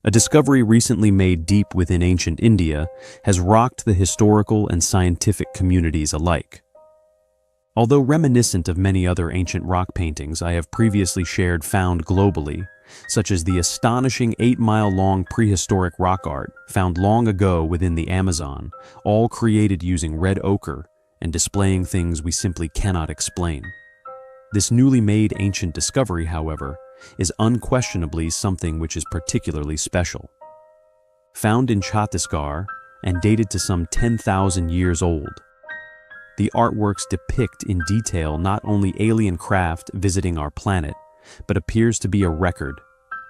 A discovery recently made deep within ancient India has rocked the historical and scientific communities alike. Although reminiscent of many other ancient rock paintings I have previously shared found globally, such as the astonishing 8-mile-long prehistoric rock art found long ago within the Amazon, all created using red ochre and displaying things we simply cannot explain. This newly made ancient discovery, however, is unquestionably something which is particularly special. Found in Chhattisgarh and dated to some 10,000 years old, the artworks depict in detail not only alien craft visiting our planet, but appears to be a record,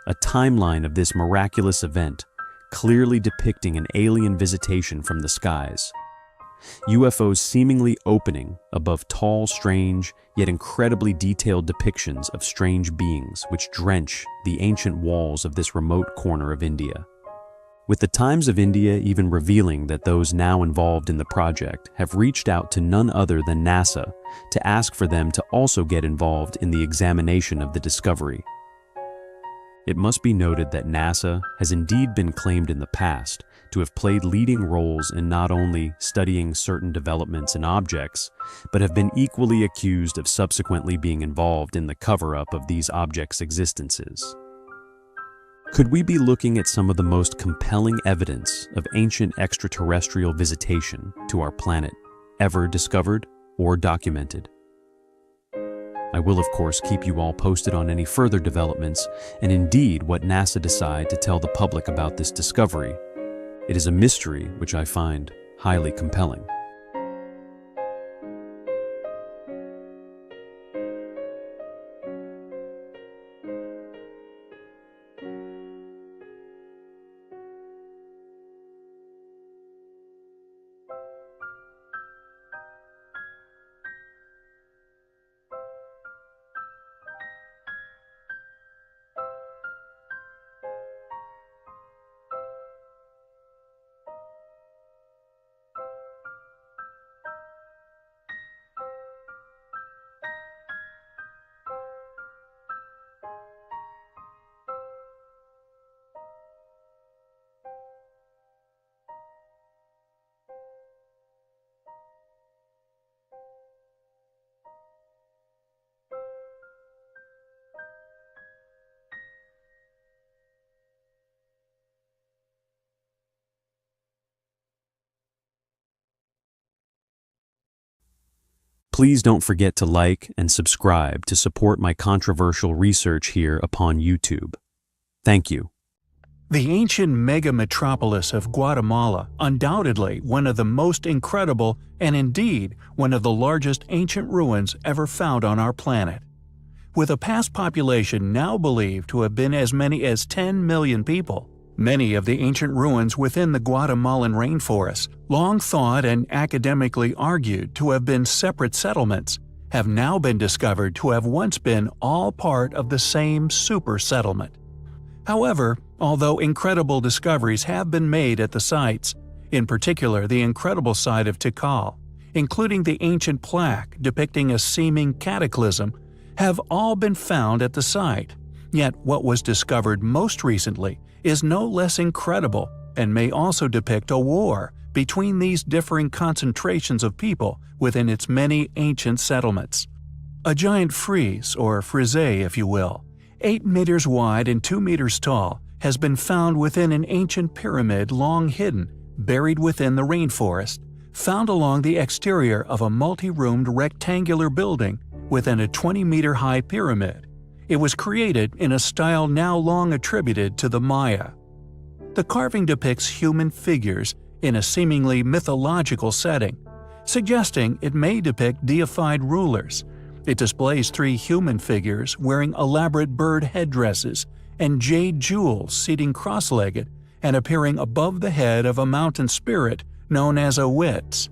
a timeline of this miraculous event, clearly depicting an alien visitation from the skies. UFOs seemingly opening above tall, strange, yet incredibly detailed depictions of strange beings which drench the ancient walls of this remote corner of India. With the Times of India even revealing that those now involved in the project have reached out to none other than NASA to ask for them to also get involved in the examination of the discovery. It must be noted that NASA has indeed been claimed in the past to have played leading roles in not only studying certain developments and objects, but have been equally accused of subsequently being involved in the cover-up of these objects' existences. Could we be looking at some of the most compelling evidence of ancient extraterrestrial visitation to our planet ever discovered or documented? I will, of course, keep you all posted on any further developments and indeed what NASA decide to tell the public about this discovery. It is a mystery which I find highly compelling. Please don't forget to like and subscribe to support my controversial research here upon YouTube. Thank you. The ancient mega-metropolis of Guatemala, undoubtedly one of the most incredible and indeed one of the largest ancient ruins ever found on our planet. With a past population now believed to have been as many as 10 million people, many of the ancient ruins within the Guatemalan rainforest, long thought and academically argued to have been separate settlements, have now been discovered to have once been all part of the same super settlement. However, although incredible discoveries have been made at the sites, in particular the incredible site of Tikal, including the ancient plaque depicting a seeming cataclysm, have all been found at the site, yet what was discovered most recently is no less incredible and may also depict a war between these differing concentrations of people within its many ancient settlements. A giant frieze, or frise if you will, 8 meters wide and 2 meters tall, has been found within an ancient pyramid long hidden, buried within the rainforest, found along the exterior of a multi-roomed rectangular building within a 20-meter-high pyramid. It was created in a style now long attributed to the Maya. The carving depicts human figures in a seemingly mythological setting, suggesting it may depict deified rulers. It displays 3 human figures wearing elaborate bird headdresses and jade jewels seating cross-legged and appearing above the head of a mountain spirit known as a witz.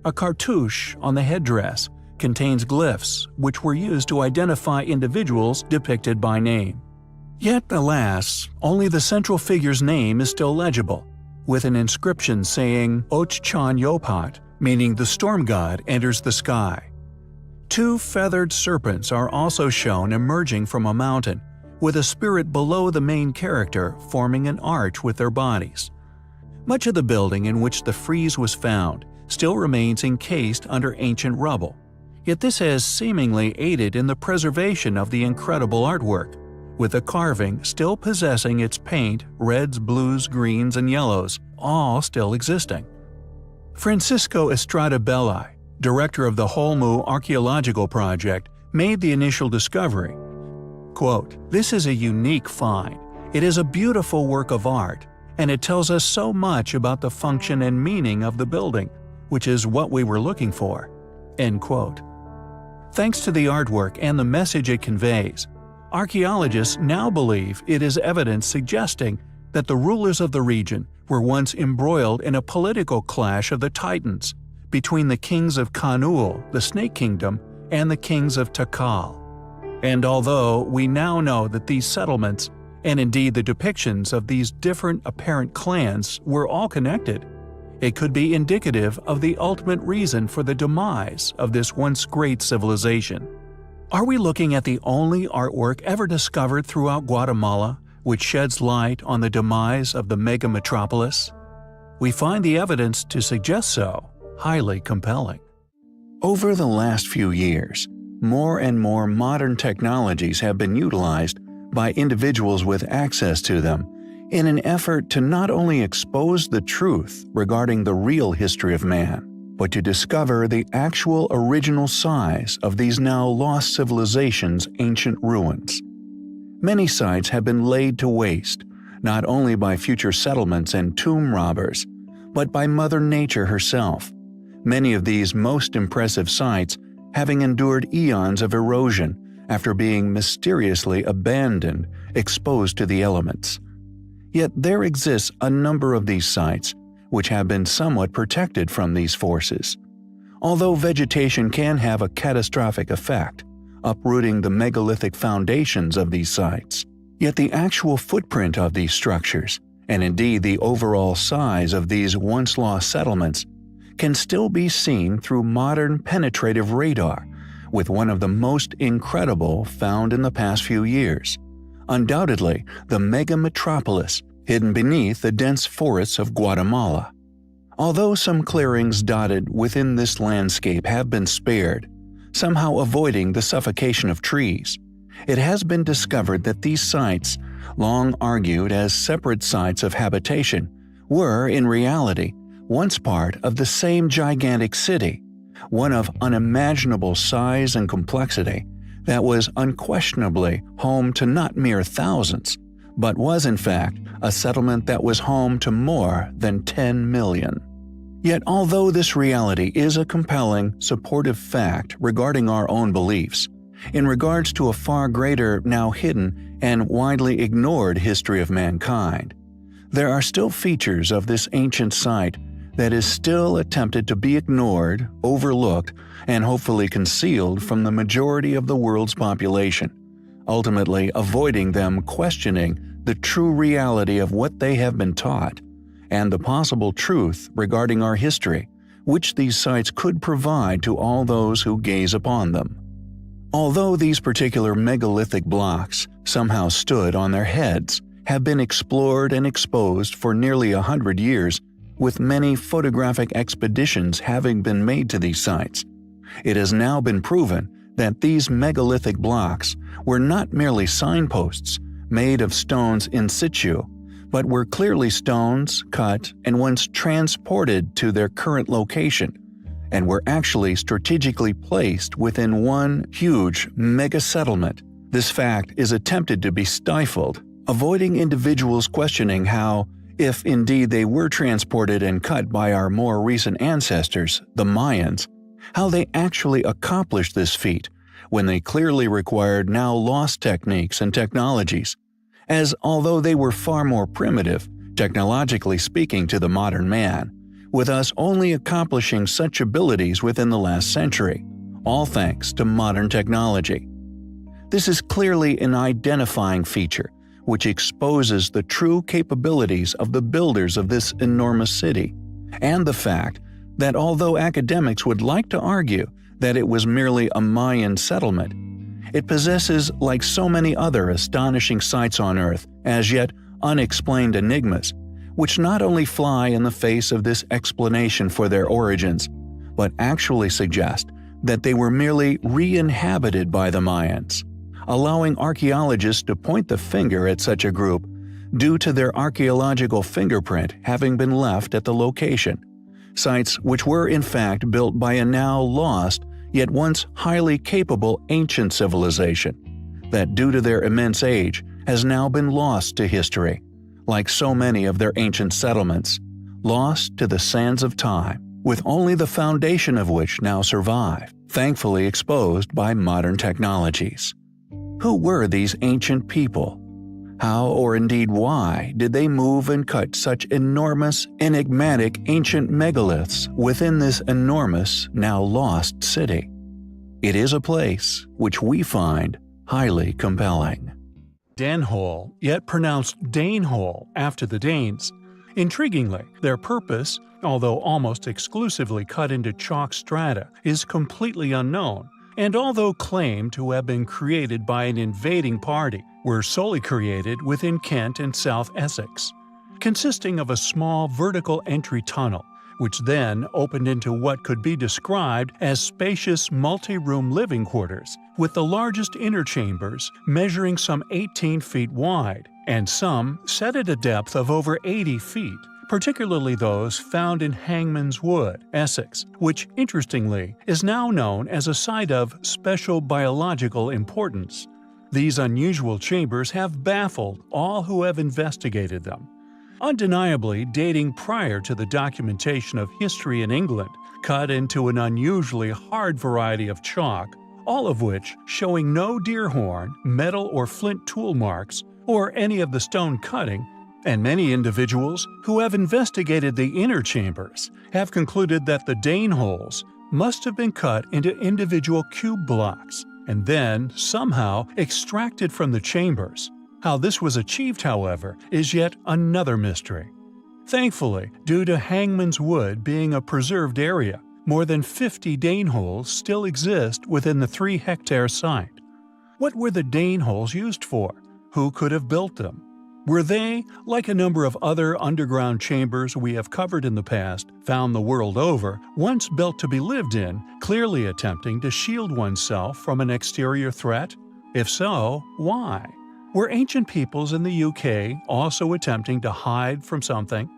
A cartouche on the headdress contains glyphs which were used to identify individuals depicted by name. Yet, alas, only the central figure's name is still legible, with an inscription saying Ochchan Yopat, meaning the storm god enters the sky. 2 feathered serpents are also shown emerging from a mountain, with a spirit below the main character forming an arch with their bodies. Much of the building in which the frieze was found still remains encased under ancient rubble, yet this has seemingly aided in the preservation of the incredible artwork, with the carving still possessing its paint, reds, blues, greens, and yellows, all still existing. Francisco Estrada Belli, director of the Holmu Archaeological Project, made the initial discovery. Quote, "This is a unique find. It is a beautiful work of art, and it tells us so much about the function and meaning of the building, which is what we were looking for." End quote. Thanks to the artwork and the message it conveys, archaeologists now believe it is evidence suggesting that the rulers of the region were once embroiled in a political clash of the Titans between the kings of Kanul, the Snake Kingdom, and the kings of Takal. And although we now know that these settlements, and indeed the depictions of these different apparent clans, were all connected, it could be indicative of the ultimate reason for the demise of this once great civilization. Are we looking at the only artwork ever discovered throughout Guatemala which sheds light on the demise of the mega-metropolis? We find the evidence to suggest so highly compelling. Over the last few years, more and more modern technologies have been utilized by individuals with access to them in an effort to not only expose the truth regarding the real history of man, but to discover the actual original size of these now lost civilizations' ancient ruins. Many sites have been laid to waste, not only by future settlements and tomb robbers, but by Mother Nature herself. Many of these most impressive sites having endured eons of erosion after being mysteriously abandoned, exposed to the elements. Yet there exists a number of these sites which have been somewhat protected from these forces. Although vegetation can have a catastrophic effect, uprooting the megalithic foundations of these sites, yet the actual footprint of these structures, and indeed the overall size of these once lost settlements, can still be seen through modern penetrative radar, with one of the most incredible found in the past few years. Undoubtedly, the mega-metropolis hidden beneath the dense forests of Guatemala. Although some clearings dotted within this landscape have been spared, somehow avoiding the suffocation of trees, it has been discovered that these sites, long argued as separate sites of habitation, were, in reality, once part of the same gigantic city, one of unimaginable size and complexity that was unquestionably home to not mere thousands, but was in fact a settlement that was home to more than 10 million. Yet although this reality is a compelling, supportive fact regarding our own beliefs, in regards to a far greater, now hidden, and widely ignored history of mankind, there are still features of this ancient site that is still attempted to be ignored, overlooked, and hopefully concealed from the majority of the world's population, ultimately avoiding them questioning the true reality of what they have been taught, and the possible truth regarding our history, which these sites could provide to all those who gaze upon them. Although these particular megalithic blocks somehow stood on their heads, have been explored and exposed for nearly 100 years, with many photographic expeditions having been made to these sites, it has now been proven that these megalithic blocks were not merely signposts made of stones in situ, but were clearly stones cut and once transported to their current location, and were actually strategically placed within one huge mega-settlement. This fact is attempted to be stifled, avoiding individuals questioning how, if indeed they were transported and cut by our more recent ancestors, the Mayans, how they actually accomplished this feat when they clearly required now lost techniques and technologies, as although they were far more primitive, technologically speaking, to the modern man, with us only accomplishing such abilities within the last century, all thanks to modern technology. This is clearly an identifying feature which exposes the true capabilities of the builders of this enormous city, and the fact that although academics would like to argue that it was merely a Mayan settlement, It possesses, like so many other astonishing sites on Earth, as yet unexplained enigmas, which not only fly in the face of this explanation for their origins, but actually suggest that they were merely re-inhabited by the Mayans, allowing archaeologists to point the finger at such a group due to their archaeological fingerprint having been left at the location. Sites which were in fact built by a now lost, yet once highly capable ancient civilization, that due to their immense age has now been lost to history, like so many of their ancient settlements, lost to the sands of time, with only the foundation of which now survive, thankfully exposed by modern technologies. Who were these ancient people? How, or indeed why, did they move and cut such enormous, enigmatic ancient megaliths within this enormous, now lost city? It is a place which we find highly compelling. Danehole, yet pronounced Danehole after the Danes. Intriguingly, their purpose, although almost exclusively cut into chalk strata, is completely unknown, and although claimed to have been created by an invading party, were solely created within Kent and South Essex, consisting of a small vertical entry tunnel, which then opened into what could be described as spacious multi-room living quarters, with the largest inner chambers measuring some 18 feet wide, and some set at a depth of over 80 feet, particularly those found in Hangman's Wood, Essex, which, interestingly, is now known as a site of special biological importance. These unusual chambers have baffled all who have investigated them. Undeniably dating prior to the documentation of history in England, cut into an unusually hard variety of chalk, all of which showing no deer horn, metal or flint tool marks, or any of the stone cutting, and many individuals who have investigated the inner chambers have concluded that the Daneholes must have been cut into individual cube blocks and then somehow extracted from the chambers. How this was achieved, however, is yet another mystery. Thankfully, due to Hangman's Wood being a preserved area, more than 50 Daneholes still exist within the 3-hectare site. What were the Daneholes used for? Who could have built them? Were they, like a number of other underground chambers we have covered in the past, found the world over, once built to be lived in, clearly attempting to shield oneself from an exterior threat? If so, why? Were ancient peoples in the UK also attempting to hide from something?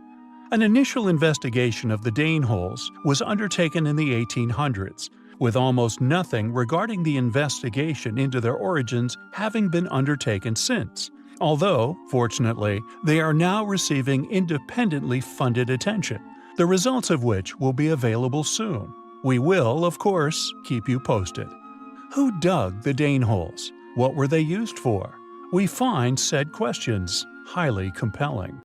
An initial investigation of the Daneholes was undertaken in the 1800s, with almost nothing regarding the investigation into their origins having been undertaken since. Although, fortunately, they are now receiving independently funded attention, the results of which will be available soon. We will, of course, keep you posted. Who dug the Daneholes? What were they used for? We find said questions highly compelling.